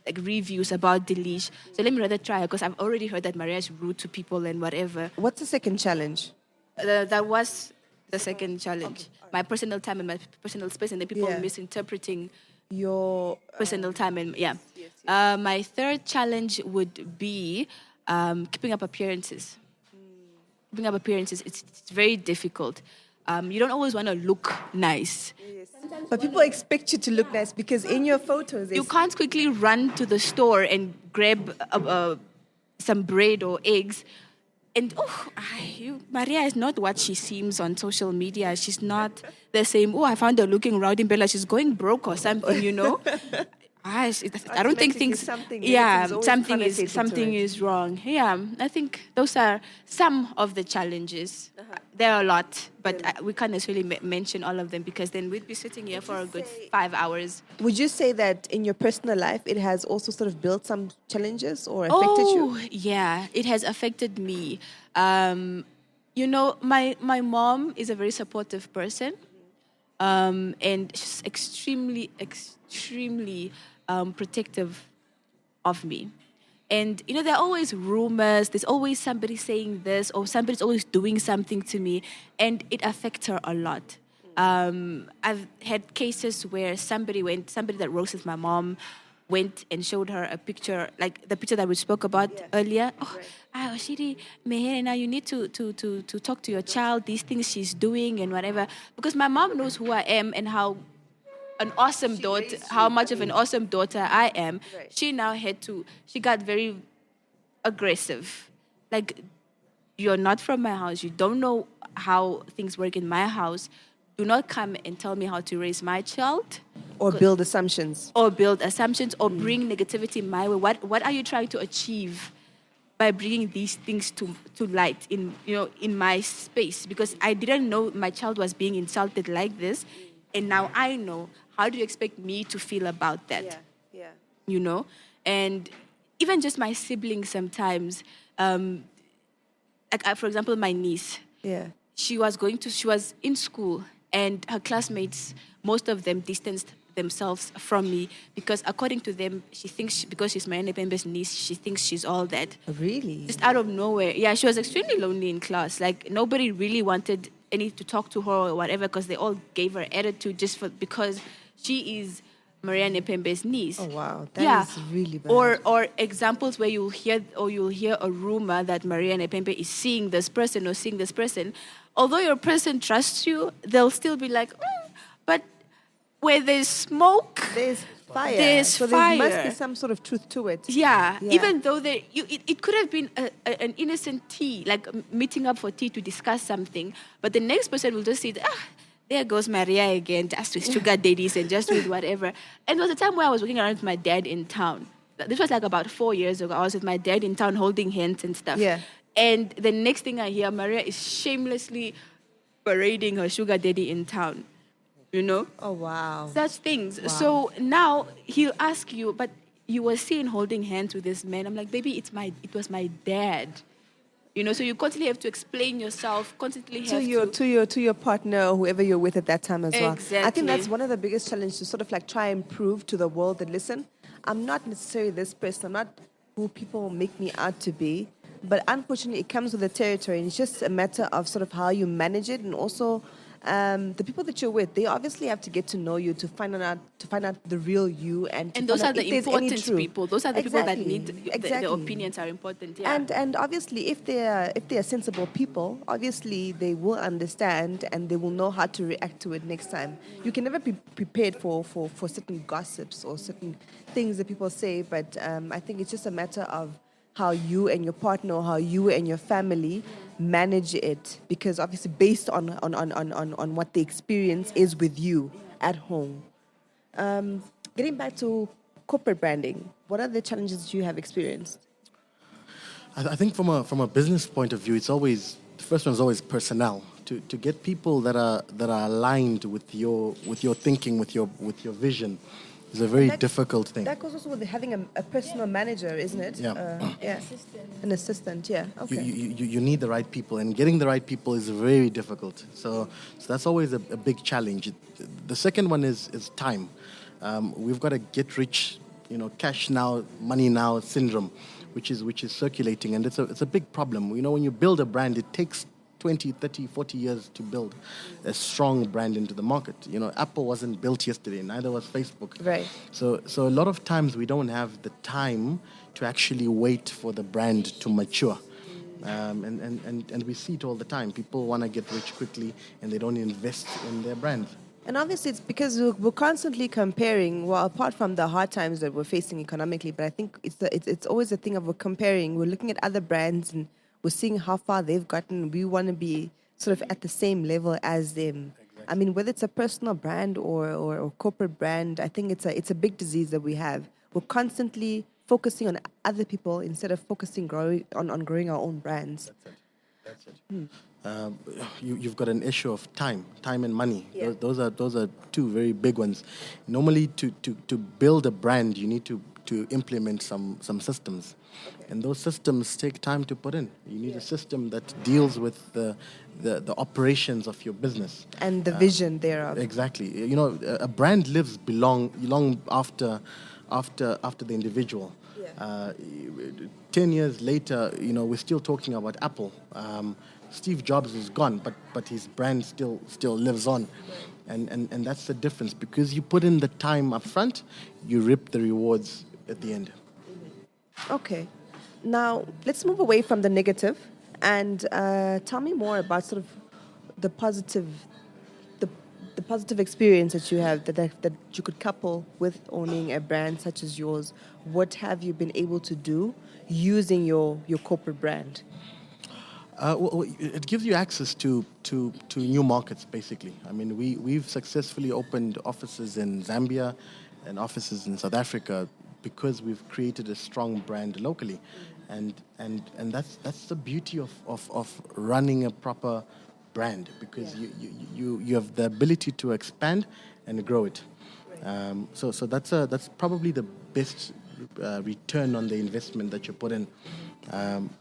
[SPEAKER 4] like reviews about Delish. So let me rather try her, because I've already heard that Maria is rude to people and whatever.
[SPEAKER 1] What's the second challenge?
[SPEAKER 4] That was the second challenge. Okay. My personal time and my personal space, and the people misinterpreting
[SPEAKER 1] your
[SPEAKER 4] personal time. And yes. My third challenge would be keeping up appearances. Keeping up appearances, it's very difficult. You don't always want to look nice.
[SPEAKER 1] Yes. But people expect you to look nice, because in your photos...
[SPEAKER 4] You can't quickly run to the store and grab some bread or eggs. And, Maria is not what she seems on social media. She's not the same. I found her looking rowdy in Bella. She's going broke or something, you know. I don't think things...
[SPEAKER 1] something
[SPEAKER 4] is wrong. Yeah, I think those are some of the challenges. There are a lot, but we can't necessarily mention all of them, because then we'd be sitting here for a good 5 hours.
[SPEAKER 1] Would you say that in your personal life, it has also sort of built some challenges or affected you?
[SPEAKER 4] Oh, yeah, it has affected me. You know, my mom is a very supportive person, and she's extremely protective of me. And, you know, there are always rumors. There's always somebody saying this, or somebody's always doing something to me. And it affects her a lot. I've had cases where somebody that works with my mom went and showed her a picture, like the picture that we spoke about earlier. Shiri, now you need to talk to your child, these things she's doing and whatever. Because my mom knows who I am and how much of an awesome daughter I am. Right. She now she got very aggressive. Like, you're not from my house. You don't know how things work in my house. Do not come and tell me how to raise my child.
[SPEAKER 1] Or build assumptions.
[SPEAKER 4] Or bring negativity my way. What are you trying to achieve? by bringing these things to light in my space, because I didn't know my child was being insulted like this, and now I know. How do you expect me to feel about that?
[SPEAKER 1] Yeah.
[SPEAKER 4] And even just my siblings sometimes, for example, my niece.
[SPEAKER 1] Yeah.
[SPEAKER 4] She was in school, and her classmates, most of them distanced themselves from me because, according to them, she thinks because she's my Nepembe's niece, she thinks she's all that.
[SPEAKER 1] Really?
[SPEAKER 4] Just out of nowhere. Yeah, she was extremely lonely in class. Like, nobody really wanted any to talk to her or whatever, because they all gave her attitude because she is Maria Nepembe's niece.
[SPEAKER 1] Oh wow, that is really bad.
[SPEAKER 4] Or examples where you'll hear a rumor that Maria Nepembe is seeing this person or seeing this person. Although your person trusts you, they'll still be like, but where there's smoke,
[SPEAKER 1] there's fire.
[SPEAKER 4] There's
[SPEAKER 1] so
[SPEAKER 4] fire.
[SPEAKER 1] There must be some sort of truth to it.
[SPEAKER 4] Yeah. Even though it could have been an innocent tea, like meeting up for tea to discuss something, but the next person will just say, there goes Maria again, just with sugar daddies and just with whatever. And there was a time where I was walking around with my dad in town. This was like about 4 years ago. I was with my dad in town holding hands and stuff.
[SPEAKER 1] Yeah.
[SPEAKER 4] And the next thing I hear, Maria is shamelessly parading her sugar daddy in town.
[SPEAKER 1] Oh wow.
[SPEAKER 4] Such things.
[SPEAKER 1] Wow.
[SPEAKER 4] So now he'll ask you, but you were seen holding hands with this man. I'm like, baby, it was my dad. So you constantly have to explain yourself, constantly have
[SPEAKER 1] to your partner or whoever you're with at that time as well.
[SPEAKER 4] Exactly.
[SPEAKER 1] I think that's one of the biggest challenges, to sort of like try and prove to the world that, listen, I'm not necessarily this person, I'm not who people make me out to be. But unfortunately, it comes with the territory, and it's just a matter of sort of how you manage it, and also the people that you're with, they obviously have to get to know you to find out the real you, and
[SPEAKER 4] those are
[SPEAKER 1] find out
[SPEAKER 4] the
[SPEAKER 1] if there's any
[SPEAKER 4] important
[SPEAKER 1] truth.
[SPEAKER 4] people. Those are the people that
[SPEAKER 1] Exactly.
[SPEAKER 4] need
[SPEAKER 1] Exactly.
[SPEAKER 4] the opinions are important. Yeah.
[SPEAKER 1] And obviously, if they're sensible people, obviously they will understand and they will know how to react to it next time. You can never be prepared for certain gossips or certain things that people say, but I think it's just a matter of how you and your partner, or how you and your family manage it, because obviously based on what the experience is with you at home. Getting back to corporate branding, what are the challenges that you have experienced?
[SPEAKER 3] I think from a business point of view, the first one is always personnel. To get people that are aligned with your thinking, with your vision, is a very difficult thing.
[SPEAKER 1] That goes also with having a personal manager, isn't it?
[SPEAKER 3] Yeah.
[SPEAKER 1] An assistant. Yeah. Okay.
[SPEAKER 3] You need the right people, and getting the right people is very difficult. So that's always a big challenge. The second one is time. We've got a get rich, cash now, money now syndrome, which is circulating, and it's a big problem. When you build a brand, it takes 20, 30, 40 years to build a strong brand into the market. Apple wasn't built yesterday, neither was Facebook.
[SPEAKER 1] Right.
[SPEAKER 3] So a lot of times we don't have the time to actually wait for the brand to mature. And we see it all the time. People want to get rich quickly, and they don't invest in their brand.
[SPEAKER 1] And obviously it's because we're constantly comparing, well, apart from the hard times that we're facing economically, but I think it's always a thing of we're comparing. We're looking at other brands and we're seeing how far they've gotten. We want to be sort of at the same level as them. Exactly. I mean, whether it's a personal brand or corporate brand, I think it's a big disease that we have. We're constantly focusing on other people instead of focusing on growing our own brands.
[SPEAKER 3] That's it. You've got an issue of time and money.
[SPEAKER 1] Yeah.
[SPEAKER 3] Those are two very big ones. Normally, to build a brand, you need to implement some systems. Okay. And those systems take time to put in. You need a system that deals with the operations of your business.
[SPEAKER 1] And the vision thereof.
[SPEAKER 3] Exactly. A brand lives long after the individual.
[SPEAKER 1] Yeah.
[SPEAKER 3] 10 years later, we're still talking about Apple. Steve Jobs is gone, but his brand still lives on. Right. And that's the difference. Because you put in the time up front, you reap the rewards at the end.
[SPEAKER 1] Okay. Now, let's move away from the negative and tell me more about sort of the positive experience that you have that you could couple with owning a brand such as yours. What have you been able to do using your corporate brand?
[SPEAKER 3] Well, it gives you access to new markets, basically. I mean, we've successfully opened offices in Zambia and offices in South Africa because we've created a strong brand locally. And that's the beauty of running a proper brand, because you have the ability to expand and grow it. So that's probably the best return on the investment that you put in.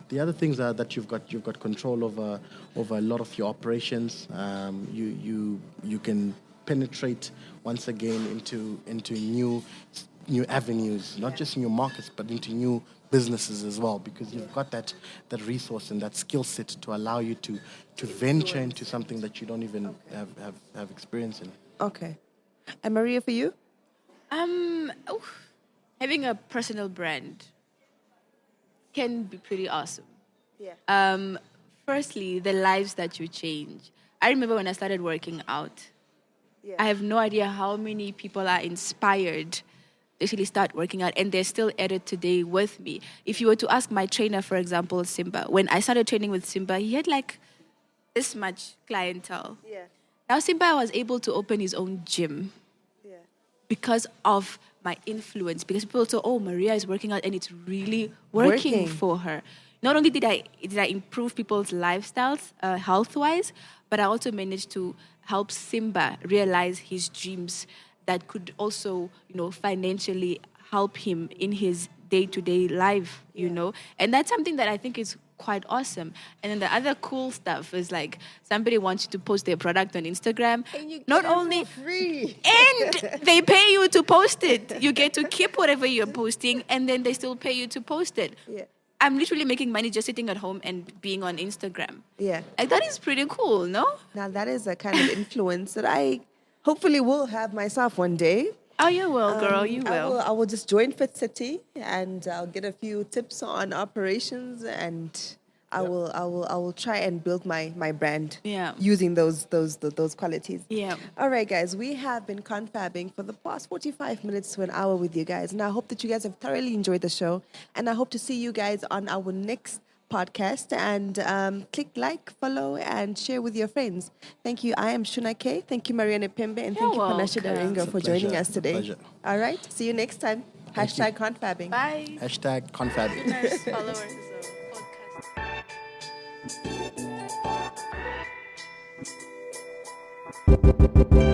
[SPEAKER 3] The other things are that you've got control over a lot of your operations. You can penetrate once again into new avenues, not just new markets, but into new businesses as well, because you've got that resource and that skill set to allow you to venture into something that you don't even have experience in.
[SPEAKER 1] Okay. And Maria, for you?
[SPEAKER 4] Having a personal brand can be pretty awesome.
[SPEAKER 1] Yeah.
[SPEAKER 4] Firstly, the lives that you change. I remember when I started working out,
[SPEAKER 1] Yeah.
[SPEAKER 4] I have no idea how many people are inspired to actually start working out, and they're still at it today with me. If you were to ask my trainer, for example, Simba, when I started training with Simba, he had like this much clientele.
[SPEAKER 1] Yeah.
[SPEAKER 4] Now Simba was able to open his own gym
[SPEAKER 1] Yeah.
[SPEAKER 4] because of my influence, because people saw, oh, Maria is working out and it's really working for her. Not only did I improve people's lifestyles health-wise, but I also managed to help Simba realize his dreams that could also, financially help him in his day-to-day life, And that's something that I think is quite awesome. And then the other cool stuff is like somebody wants you to post their product on Instagram.
[SPEAKER 1] And you
[SPEAKER 4] Not
[SPEAKER 1] get it
[SPEAKER 4] only
[SPEAKER 1] for free.
[SPEAKER 4] and they pay you to post it. You get to keep whatever you're posting, and then they still pay you to post it.
[SPEAKER 1] Yeah.
[SPEAKER 4] I'm literally making money just sitting at home and being on Instagram.
[SPEAKER 1] Yeah.
[SPEAKER 4] Like, that is pretty cool, no?
[SPEAKER 1] Now that is a kind of influence that I hopefully will have myself one day.
[SPEAKER 4] Oh, you will, girl. You will.
[SPEAKER 1] I will just join Fit City and I'll get a few tips on operations, and I will try and build my brand.
[SPEAKER 4] Yeah.
[SPEAKER 1] Using those qualities.
[SPEAKER 4] Yeah.
[SPEAKER 1] All right, guys. We have been confabbing for the past 45 minutes to an hour with you guys, and I hope that you guys have thoroughly enjoyed the show. And I hope to see you guys on our next podcast, and click like, follow, and share with your friends. Thank you. I am Tjuna K. Thank you, Maria Nepembe, and thank you,
[SPEAKER 4] You're
[SPEAKER 1] Panashe
[SPEAKER 4] welcome.
[SPEAKER 1] Daringo, for joining
[SPEAKER 3] pleasure.
[SPEAKER 1] us today.
[SPEAKER 3] Pleasure.
[SPEAKER 1] All right. See you next time. Hashtag confabbing.
[SPEAKER 4] Bye.
[SPEAKER 3] Hashtag Confabbing.
[SPEAKER 4] Nurse followers of podcast.